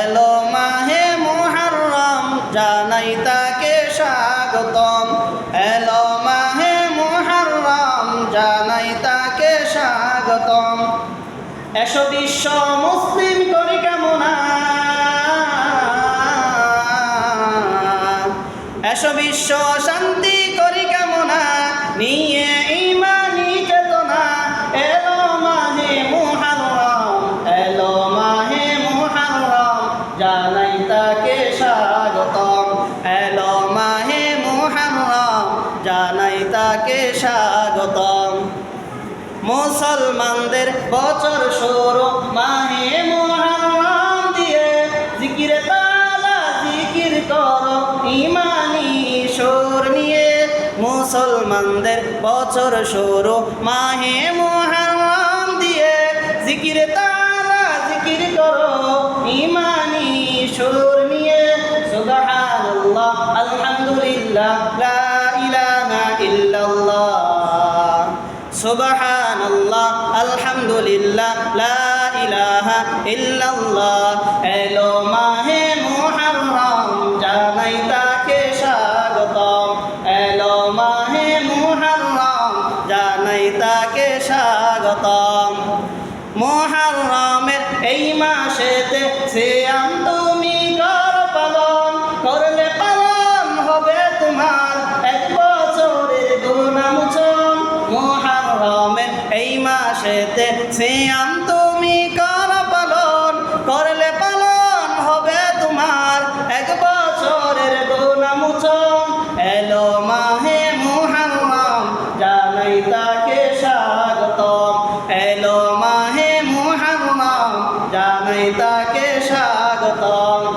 এলো মাহে মুহররম জানাই তাকে স্বাগতম। এলো মাহে মুহররম জানাই তাকে স্বাগতম। এসো বিশ্ব মুসলিম করি কামনা, এসো বিশ্ব শান্তি করি কামনা, নিয়ে ঈমানি চেতনা। এলো মাহে মুহররম, এলো মাহে মুহররম জানাই তাকে স্বাগতম। এলো মাহে মুহররম জানাই তাকে স্বাগতম। মুসলমানদের বছর শুরু মাহে মুহররম দিয়ে, জিকিরে তালা জিকির করো ঈমানি সুর নিয়ে। মুসলমানদের বছর শুরু মাহে মুহররম দিয়ে, জিকিরে তালা জিকির করো ঈমানি সুর নিয়ে। সুবহানাল্লাহ আলহামদুলিল্লাহ লা ইলাহা ইল্লাল্লাহ। সুবহানাল্লাহ আলহামদুলিল্লাহ লা ইলাহা ইল্লাল্লাহ। এলো মাহে মুহররম জানাই তাকে স্বাগতম। এলো মাহে মুহররম জানাই তাকে স্বাগতম। মুহররমের এই মাসেতে সিয়াম তুমি কর পালন, করলে পালন হবে তোমার এক বছরের গুনাহ মোচন। মুহররমের এই মাসেতে সিয়াম তুমি কর পালন, করলে পালন হবে তোমার এক বছরের গুনাহ মোচন। এলো মাহে মুহররম জানাই তাকে স্বাগতম। এলো মাহে মুহররম জানাই তাকে স্বাগতম।